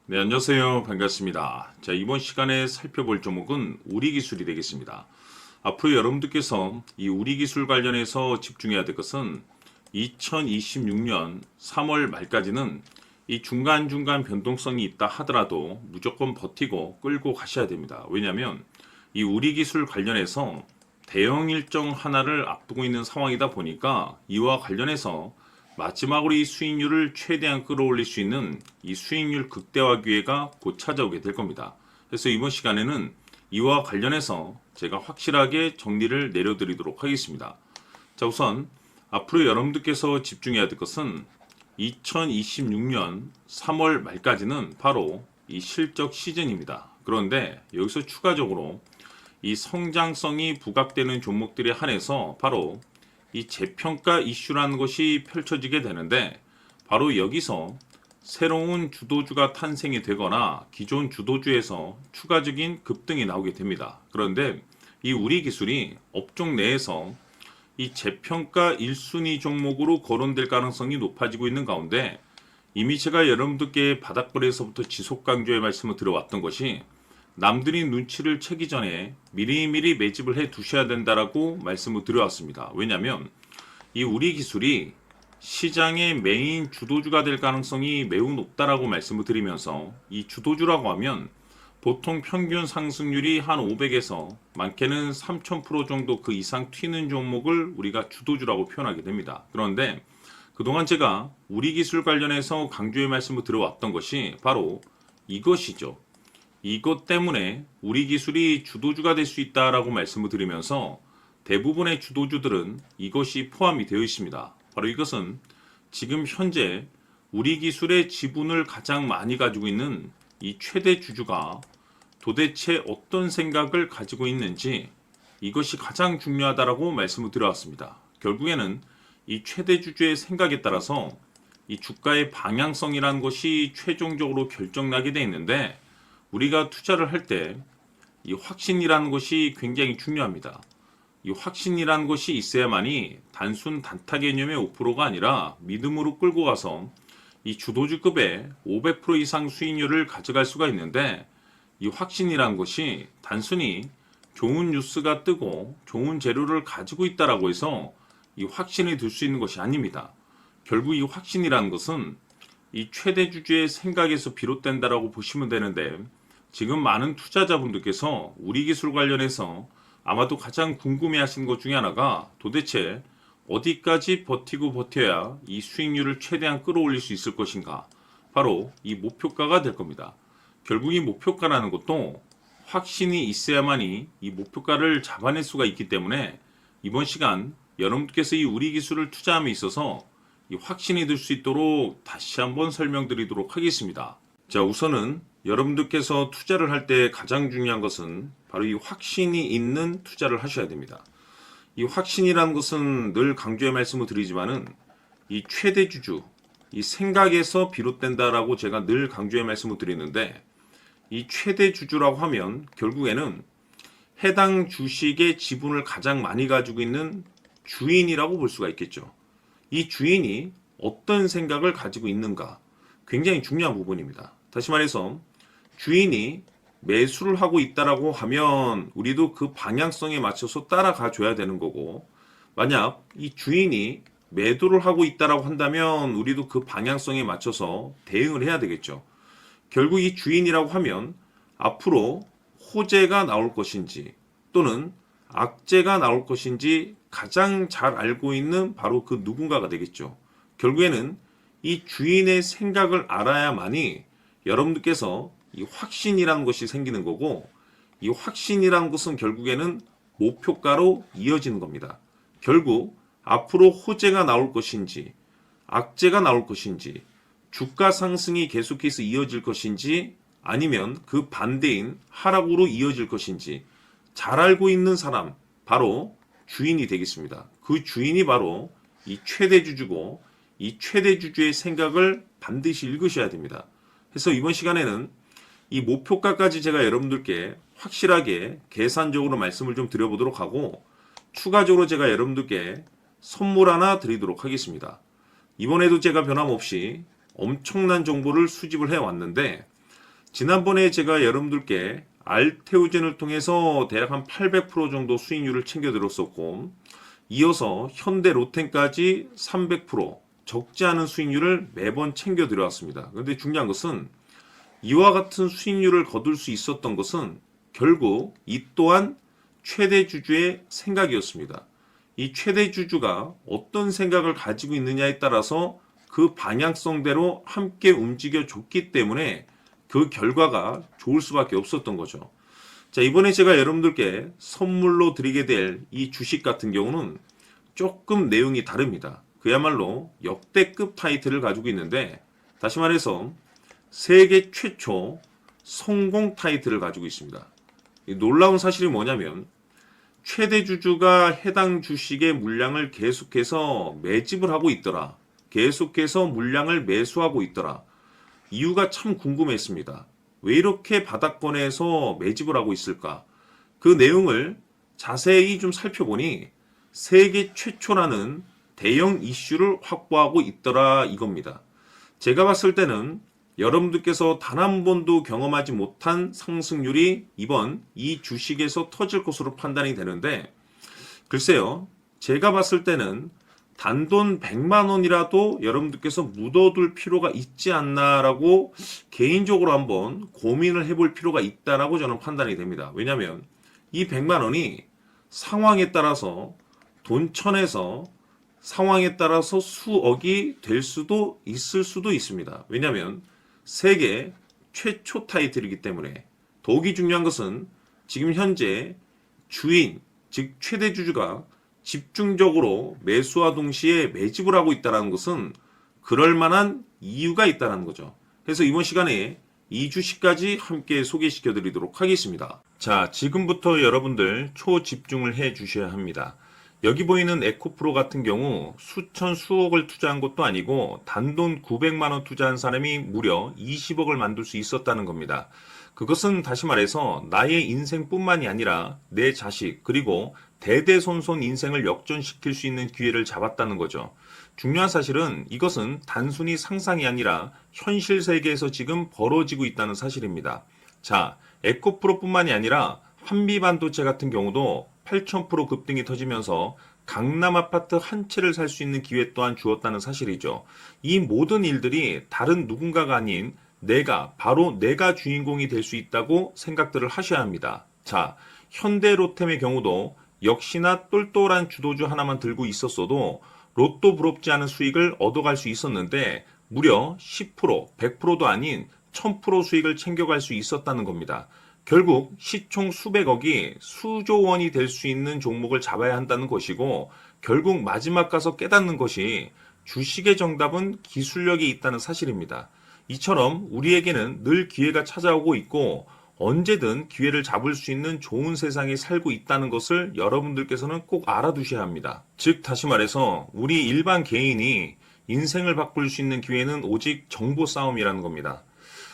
네, 안녕하세요. 반갑습니다. 자, 이번 시간에 살펴볼 종목은 우리기술이 되겠습니다. 앞으로 여러분들께서 이 우리기술 관련해서 집중해야 될 것은 2026년 3월 말까지는 이 중간중간 변동성이 있다 하더라도 무조건 버티고 끌고 가셔야 됩니다. 왜냐하면 이 우리기술 관련해서 대형 일정 하나를 앞두고 있는 상황이다 보니까 이와 관련해서 마지막으로 이 수익률을 최대한 끌어올릴 수 있는 이 수익률 극대화 기회가 곧 찾아오게 될 겁니다. 그래서 이번 시간에는 이와 관련해서 제가 확실하게 정리를 내려드리도록 하겠습니다. 자, 우선 앞으로 여러분들께서 집중해야 될 것은 2026년 3월 말까지는 바로 이 실적 시즌입니다. 그런데 여기서 추가적으로 이 성장성이 부각되는 종목들에 한해서 바로 이 재평가 이슈라는 것이 펼쳐지게 되는데, 바로 여기서 새로운 주도주가 탄생이 되거나 기존 주도주에서 추가적인 급등이 나오게 됩니다. 그런데 이 우리 기술이 업종 내에서 이 재평가 1순위 종목으로 거론될 가능성이 높아지고 있는 가운데, 이미 제가 여러분들께 바닥거래에서부터 지속 강조의 말씀을 드려왔던 것이 남들이 눈치를 채기 전에 미리미리 매집을 해 두셔야 된다라고 말씀을 드려왔습니다. 왜냐하면 이 우리 기술이 시장의 메인 주도주가 될 가능성이 매우 높다라고 말씀을 드리면서, 이 주도주라고 하면 보통 평균 상승률이 한 500에서 많게는 3000% 정도 그 이상 튀는 종목을 우리가 주도주라고 표현하게 됩니다. 그런데 그동안 제가 우리 기술 관련해서 강조의 말씀을 드려왔던 것이 바로 이것이죠. 이것 때문에 우리 기술이 주도주가 될 수 있다라고 말씀을 드리면서 대부분의 주도주들은 이것이 포함이 되어 있습니다. 바로 이것은 지금 현재 우리 기술의 지분을 가장 많이 가지고 있는 이 최대 주주가 도대체 어떤 생각을 가지고 있는지, 이것이 가장 중요하다라고 말씀을 드려왔습니다. 결국에는 이 최대 주주의 생각에 따라서 이 주가의 방향성이라는 것이 최종적으로 결정나게 되어 있는데, 우리가 투자를 할 때 이 확신이라는 것이 굉장히 중요합니다. 이 확신이라는 것이 있어야만이 단순 단타 개념의 5%가 아니라 믿음으로 끌고 가서 이 주도주급의 500% 이상 수익률을 가져갈 수가 있는데, 이 확신이라는 것이 단순히 좋은 뉴스가 뜨고 좋은 재료를 가지고 있다라고 해서 이 확신이 들 수 있는 것이 아닙니다. 결국 이 확신이라는 것은 이 최대 주주의 생각에서 비롯된다라고 보시면 되는데, 지금 많은 투자자분들께서 우리 기술 관련해서 아마도 가장 궁금해하시는 것 중에 하나가 도대체 어디까지 버티고 버텨야 이 수익률을 최대한 끌어올릴 수 있을 것인가, 바로 이 목표가가 될 겁니다. 결국 이 목표가라는 것도 확신이 있어야만이 이 목표가를 잡아낼 수가 있기 때문에, 이번 시간 여러분께서 이 우리 기술을 투자함에 있어서 이 확신이 들 수 있도록 다시 한번 설명드리도록 하겠습니다. 자, 우선은 여러분들께서 투자를 할 때 가장 중요한 것은 바로 이 확신이 있는 투자를 하셔야 됩니다. 이 확신이라는 것은 늘 강조의 말씀을 드리지만은 이 최대 주주, 이 생각에서 비롯된다라고 제가 늘 강조의 말씀을 드리는데, 이 최대 주주라고 하면 결국에는 해당 주식의 지분을 가장 많이 가지고 있는 주인이라고 볼 수가 있겠죠. 이 주인이 어떤 생각을 가지고 있는가, 굉장히 중요한 부분입니다. 다시 말해서 주인이 매수를 하고 있다라고 하면 우리도 그 방향성에 맞춰서 따라가 줘야 되는 거고, 만약 이 주인이 매도를 하고 있다라고 한다면 우리도 그 방향성에 맞춰서 대응을 해야 되겠죠. 결국 이 주인이라고 하면 앞으로 호재가 나올 것인지 또는 악재가 나올 것인지 가장 잘 알고 있는 바로 그 누군가가 되겠죠. 결국에는 이 주인의 생각을 알아야만이 여러분들께서 이 확신이라는 것이 생기는 거고, 이 확신이라는 것은 결국에는 목표가로 이어지는 겁니다. 결국 앞으로 호재가 나올 것인지 악재가 나올 것인지, 주가 상승이 계속해서 이어질 것인지 아니면 그 반대인 하락으로 이어질 것인지 잘 알고 있는 사람, 바로 주인이 되겠습니다. 그 주인이 바로 이 최대 주주고, 이 최대 주주의 생각을 반드시 읽으셔야 됩니다. 그래서 이번 시간에는 이 목표가까지 제가 여러분들께 확실하게 계산적으로 말씀을 좀 드려보도록 하고, 추가적으로 제가 여러분들께 선물 하나 드리도록 하겠습니다. 이번에도 제가 변함없이 엄청난 정보를 수집을 해왔는데, 지난번에 제가 여러분들께 알테오젠을 통해서 대략 한 800% 정도 수익률을 챙겨드렸었고, 이어서 현대 로템까지 300% 적지 않은 수익률을 매번 챙겨드려왔습니다. 그런데 중요한 것은 이와 같은 수익률을 거둘 수 있었던 것은 결국 이 또한 최대 주주의 생각이었습니다. 이 최대 주주가 어떤 생각을 가지고 있느냐에 따라서 그 방향성대로 함께 움직여 줬기 때문에 그 결과가 좋을 수밖에 없었던 거죠. 자, 이번에 제가 여러분들께 선물로 드리게 될 이 주식 같은 경우는 조금 내용이 다릅니다. 그야말로 역대급 타이틀을 가지고 있는데, 다시 말해서 세계 최초 성공 타이틀을 가지고 있습니다. 놀라운 사실이 뭐냐면 최대 주주가 해당 주식의 물량을 계속해서 매집을 하고 있더라. 계속해서 물량을 매수하고 있더라. 이유가 참 궁금했습니다. 왜 이렇게 바닥권에서 매집을 하고 있을까? 그 내용을 자세히 좀 살펴보니 세계 최초라는 대형 이슈를 확보하고 있더라 이겁니다. 제가 봤을 때는 여러분들께서 단 한 번도 경험하지 못한 상승률이 이번 이 주식에서 터질 것으로 판단이 되는데, 글쎄요, 제가 봤을 때는 단돈 100만 원이라도 여러분들께서 묻어둘 필요가 있지 않나라고 개인적으로 한번 고민을 해볼 필요가 있다라고 저는 판단이 됩니다. 왜냐하면 이 100만 원이 상황에 따라서 돈천에서 상황에 따라서 수억이 될 수도 있을 수도 있습니다. 왜냐하면 세계 최초 타이틀이기 때문에. 더욱이 중요한 것은 지금 현재 주인, 즉 최대 주주가 집중적으로 매수와 동시에 매집을 하고 있다는 것은 그럴 만한 이유가 있다는 거죠. 그래서 이번 시간에 이 주식까지 함께 소개시켜 드리도록 하겠습니다. 자, 지금부터 여러분들 초집중을 해 주셔야 합니다. 여기 보이는 에코프로 같은 경우 수천 수억을 투자한 것도 아니고 단돈 900만 원 투자한 사람이 무려 20억을 만들 수 있었다는 겁니다. 그것은 다시 말해서 나의 인생뿐만이 아니라 내 자식 그리고 대대손손 인생을 역전시킬 수 있는 기회를 잡았다는 거죠. 중요한 사실은 이것은 단순히 상상이 아니라 현실 세계에서 지금 벌어지고 있다는 사실입니다. 자, 에코프로뿐만이 아니라 한미반도체 같은 경우도 8,000% 급등이 터지면서 강남 아파트 한 채를 살 수 있는 기회 또한 주었다는 사실이죠. 이 모든 일들이 다른 누군가가 아닌 바로 내가 주인공이 될 수 있다고 생각들을 하셔야 합니다. 자, 현대로템의 경우도 역시나 똘똘한 주도주 하나만 들고 있었어도 로또 부럽지 않은 수익을 얻어갈 수 있었는데 무려 10%, 100%도 아닌 1000% 수익을 챙겨갈 수 있었다는 겁니다. 결국 시총 수백억이 수조 원이 될 수 있는 종목을 잡아야 한다는 것이고, 결국 마지막 가서 깨닫는 것이 주식의 정답은 기술력이 있다는 사실입니다. 이처럼 우리에게는 늘 기회가 찾아오고 있고 언제든 기회를 잡을 수 있는 좋은 세상에 살고 있다는 것을 여러분들께서는 꼭 알아두셔야 합니다. 즉 다시 말해서 우리 일반 개인이 인생을 바꿀 수 있는 기회는 오직 정보 싸움이라는 겁니다.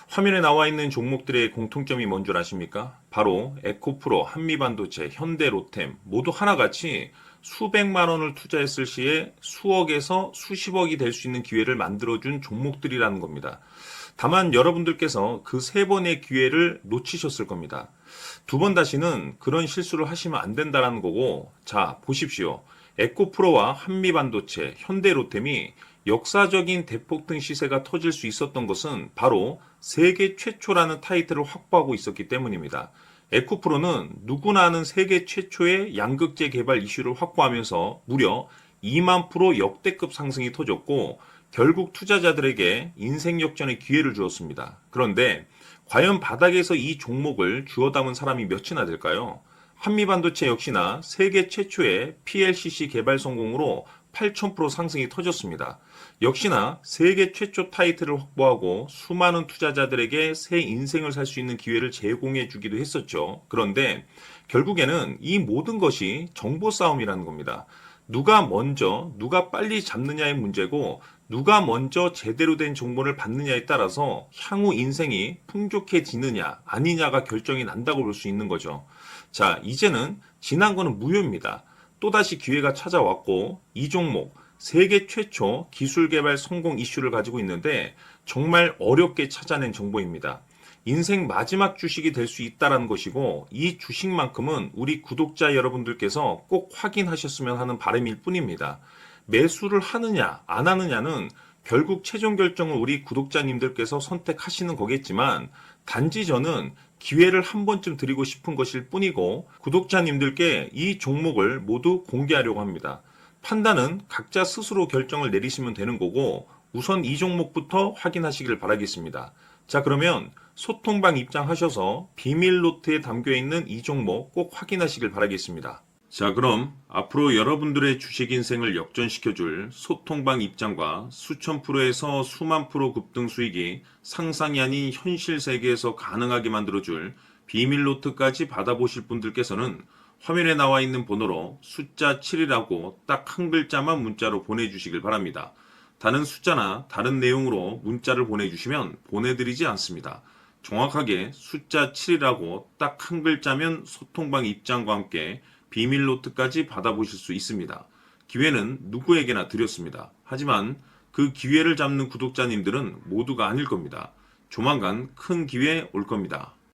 화면에 나와 있는 종목들의 공통점이 뭔 줄 아십니까? 바로 에코프로, 한미반도체, 현대로템 모두 하나같이 수백만 원을 투자했을 시에 수억에서 수십억이 될 수 있는 기회를 만들어준 종목들이라는 겁니다. 다만 여러분들께서 그 세 번의 기회를 놓치셨을 겁니다. 두 번 다시는 그런 실수를 하시면 안 된다는 거고, 자 보십시오. 에코프로와 한미반도체, 현대로템이 역사적인 대폭등 시세가 터질 수 있었던 것은 바로 세계 최초라는 타이틀을 확보하고 있었기 때문입니다. 에코프로는 누구나 아는 세계 최초의 양극재 개발 이슈를 확보하면서 무려 2만 프로 역대급 상승이 터졌고 결국 투자자들에게 인생 역전의 기회를 주었습니다. 그런데 과연 바닥에서 이 종목을 주워 담은 사람이 몇이나 될까요? 한미반도체 역시나 세계 최초의 PLCC 개발 성공으로 8,000% 상승이 터졌습니다. 역시나 세계 최초 타이틀을 확보하고 수많은 투자자들에게 새 인생을 살 수 있는 기회를 제공해 주기도 했었죠. 그런데 결국에는 이 모든 것이 정보 싸움이라는 겁니다. 누가 먼저, 누가 빨리 잡느냐의 문제고 누가 먼저 제대로 된 정보를 받느냐에 따라서 향후 인생이 풍족해지느냐 아니냐가 결정이 난다고 볼 수 있는 거죠. 자, 이제는 지난 거는 무효입니다. 또다시 기회가 찾아왔고 이 종목 세계 최초 기술 개발 성공 이슈를 가지고 있는데 정말 어렵게 찾아낸 정보입니다. 인생 마지막 주식이 될 수 있다라는 것이고, 이 주식만큼은 우리 구독자 여러분들께서 꼭 확인하셨으면 하는 바람일 뿐입니다. 매수를 하느냐 안 하느냐는 결국 최종 결정을 우리 구독자님들께서 선택하시는 거겠지만, 단지 저는 기회를 한 번쯤 드리고 싶은 것일 뿐이고, 구독자님들께 이 종목을 모두 공개하려고 합니다. 판단은 각자 스스로 결정을 내리시면 되는 거고, 우선 이 종목부터 확인하시길 바라겠습니다. 자, 그러면 소통방 입장하셔서 비밀 노트에 담겨 있는 이 종목 꼭 확인하시길 바라겠습니다. 자, 그럼 앞으로 여러분들의 주식 인생을 역전시켜줄 소통방 입장과 수천 프로에서 수만 프로 급등 수익이 상상이 아닌 현실 세계에서 가능하게 만들어줄 비밀 노트까지 받아보실 분들께서는 화면에 나와 있는 번호로 숫자 7이라고 딱 한 글자만 문자로 보내주시길 바랍니다. 다른 숫자나 다른 내용으로 문자를 보내주시면 보내드리지 않습니다. 정확하게 숫자 7이라고 딱 한 글자면 소통방 입장과 함께 비밀 노트까지 받아보실 수 있습니다. 기회는 누구에게나 드렸습니다. 하지만 그 기회를 잡는 구독자님들은 모두가 아닐 겁니다. 조만간 큰 기회 올 겁니다.